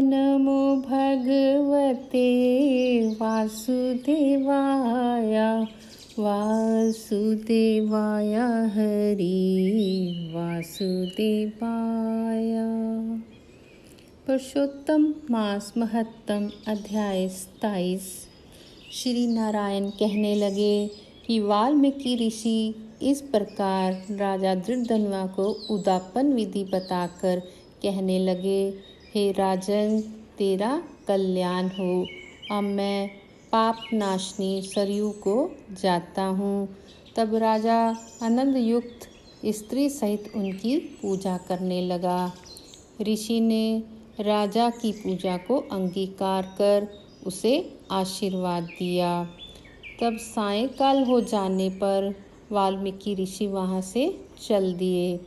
नमो भगवते वासुदेवाय वासुदेवाय हरि वासुदेवाय। पुरुषोत्तम मास महत्तम अध्याय 27। श्री नारायण कहने लगे कि वाल्मीकि ऋषि इस प्रकार राजा धृतधनुआ को उद्यापन विधि बताकर कहने लगे, हे राजन, तेरा कल्याण हो। अब मैं पाप नाशनी सरयू को जाता हूँ। तब राजा आनंद युक्त स्त्री सहित उनकी पूजा करने लगा। ऋषि ने राजा की पूजा को अंगीकार कर उसे आशीर्वाद दिया। तब सायंकाल हो जाने पर वाल्मीकि ऋषि वहाँ से चल दिए।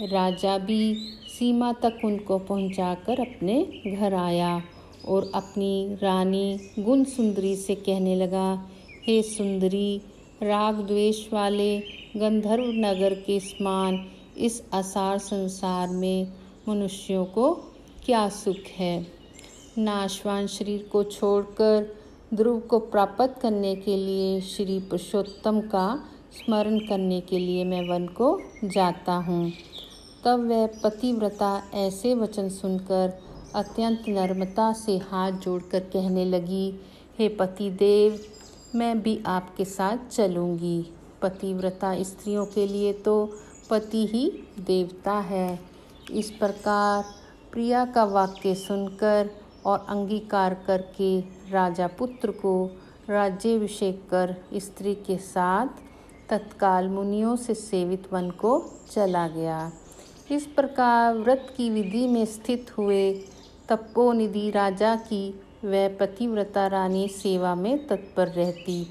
राजा भी सीमा तक उनको पहुंचाकर अपने घर आया और अपनी रानी गुण सुंदरी से कहने लगा, हे सुंदरी, राग द्वेष वाले गंधर्व नगर के समान इस असार संसार में मनुष्यों को क्या सुख है। नाशवान शरीर को छोड़कर ध्रुव को प्राप्त करने के लिए श्री पुरुषोत्तम का स्मरण करने के लिए मैं वन को जाता हूँ। तब वह पतिव्रता ऐसे वचन सुनकर अत्यंत नम्रता से हाथ जोड़कर कहने लगी, हे पतिदेव, मैं भी आपके साथ चलूँगी। पतिव्रता स्त्रियों के लिए तो पति ही देवता है। इस प्रकार प्रिया का वाक्य सुनकर और अंगीकार करके राजा पुत्र को राज्याभिषेक कर स्त्री के साथ तत्काल मुनियों से सेवित वन को चला गया। इस प्रकार व्रत की विधि में स्थित हुए तपोनिधि राजा की वह पतिव्रता रानी सेवा में तत्पर रहती।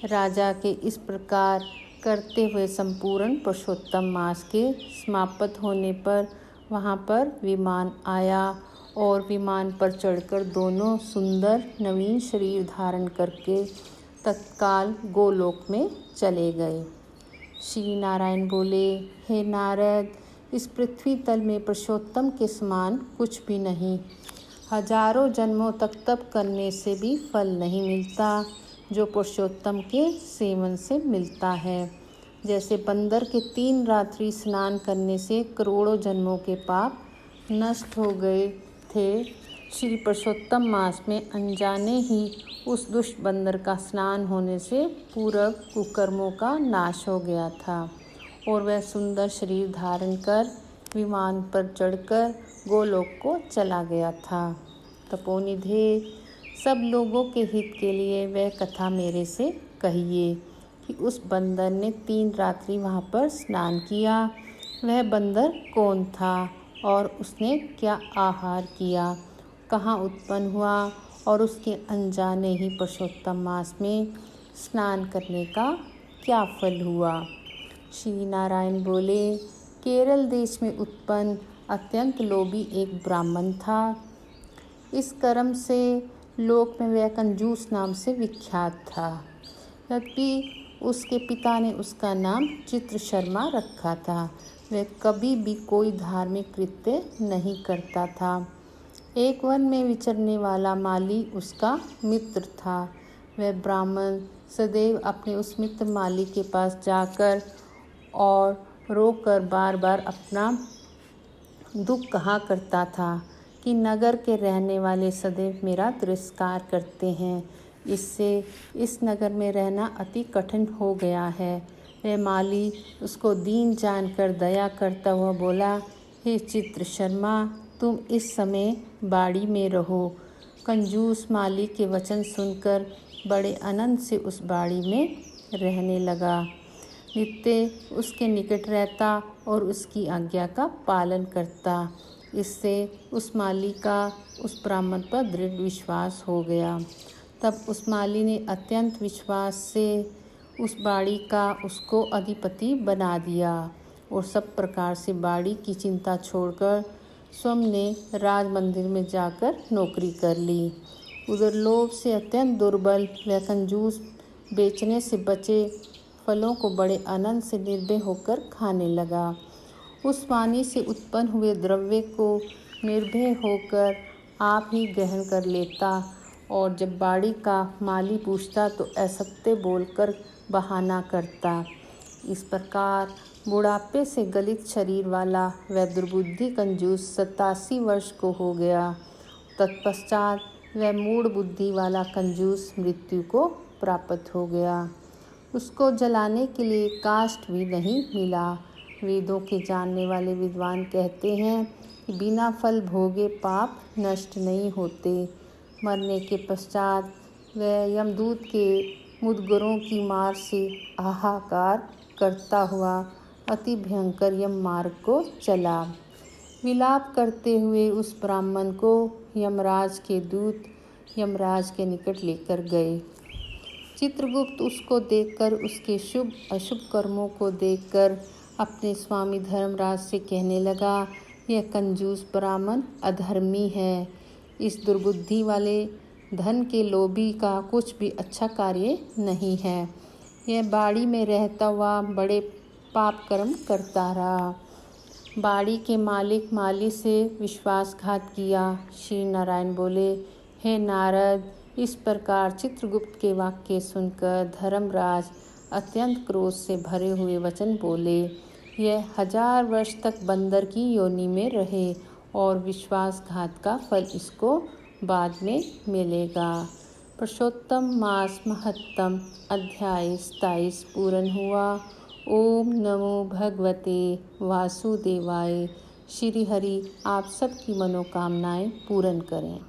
राजा के इस प्रकार करते हुए संपूर्ण पुरुषोत्तम मास के समाप्त होने पर वहाँ पर विमान आया और विमान पर चढ़कर दोनों सुंदर नवीन शरीर धारण करके तत्काल गोलोक में चले गए। श्री नारायण बोले, हे नारद, इस पृथ्वी तल में पुरुषोत्तम के समान कुछ भी नहीं। हजारों जन्मों तक तप करने से भी फल नहीं मिलता जो पुरुषोत्तम के सेवन से मिलता है। जैसे बंदर के 3 रात्रि स्नान करने से करोड़ों जन्मों के पाप नष्ट हो गए थे, श्री पुरुषोत्तम मास में अनजाने ही उस दुष्ट बंदर का स्नान होने से पूर्व कुकर्मों का नाश हो गया था और वह सुंदर शरीर धारण कर विमान पर चढ़कर गोलोक को चला गया था। तपोनिधे, सब लोगों के हित के लिए वह कथा मेरे से कहिए कि उस बंदर ने 3 रात्रि वहाँ पर स्नान किया। वह बंदर कौन था और उसने क्या आहार किया, कहाँ उत्पन्न हुआ और उसके अनजाने ही पुरुषोत्तम मास में स्नान करने का क्या फल हुआ। श्री नारायण बोले, केरल देश में उत्पन्न अत्यंत लोभी एक ब्राह्मण था। इस कर्म से लोक में वह कंजूस नाम से विख्यात था। यद्यपि उसके पिता ने उसका नाम चित्रशर्मा रखा था। वह कभी भी कोई धार्मिक कृत्य नहीं करता था। एक वन में विचरने वाला माली उसका मित्र था। वह ब्राह्मण सदैव अपने उस मित्र माली के पास जाकर और रोकर बार बार अपना दुख कहा करता था कि नगर के रहने वाले सदैव मेरा तिरस्कार करते हैं, इससे इस नगर में रहना अति कठिन हो गया है। वह माली उसको दीन जानकर दया करता हुआ बोला, हे चित्रशर्मा, तुम इस समय बाड़ी में रहो। कंजूस माली के वचन सुनकर बड़े आनंद से उस बाड़ी में रहने लगा। नित्य उसके निकट रहता और उसकी आज्ञा का पालन करता। इससे उस माली का उस ब्राह्मण पर दृढ़ विश्वास हो गया। तब उस माली ने अत्यंत विश्वास से उस बाड़ी का उसको अधिपति बना दिया और सब प्रकार से बाड़ी की चिंता छोड़कर स्वयं ने राज मंदिर में जाकर नौकरी कर ली। उधर लोभ से अत्यंत दुर्बल वह कंजूस बेचने से बचे फलों को बड़े आनंद से निर्भय होकर खाने लगा। उस वाणी से उत्पन्न हुए द्रव्य को निर्भय होकर आप ही ग्रहण कर लेता, और जब बाड़ी का माली पूछता तो असत्य बोलकर बहाना करता। इस प्रकार बुढ़ापे से गलित शरीर वाला वह दुर्बुद्धि कंजूस 87 वर्ष को हो गया। तत्पश्चात वह मूढ़ बुद्धि वाला कंजूस मृत्यु को प्राप्त हो गया। उसको जलाने के लिए काष्ठ भी नहीं मिला। वेदों के जानने वाले विद्वान कहते हैं कि बिना फल भोगे पाप नष्ट नहीं होते। मरने के पश्चात वह यमदूत के मुदगरों की मार से हाहाकार करता हुआ अति भयंकर यम मार्ग को चला। विलाप करते हुए उस ब्राह्मण को यमराज के दूत यमराज के निकट लेकर गए। चित्रगुप्त उसको देखकर, उसके शुभ अशुभ कर्मों को देखकर अपने स्वामी धर्मराज से कहने लगा, यह कंजूस ब्राह्मण अधर्मी है। इस दुर्बुद्धि वाले धन के लोभी का कुछ भी अच्छा कार्य नहीं है। यह बाड़ी में रहता हुआ बड़े पाप कर्म करता रहा। बाड़ी के मालिक माली से विश्वासघात किया। श्री नारायण बोले, हे नारद, इस प्रकार चित्रगुप्त के वाक्य सुनकर धर्मराज अत्यंत क्रोध से भरे हुए वचन बोले। यह 1000 वर्ष तक बंदर की योनि में रहे और विश्वासघात का फल इसको बाद में मिलेगा। पुरुषोत्तम मास महत्तम अध्याय 27 पूर्ण हुआ। ओम नमो भगवते वासुदेवाय। श्री हरि आप सबकी मनोकामनाएं पूर्ण करें।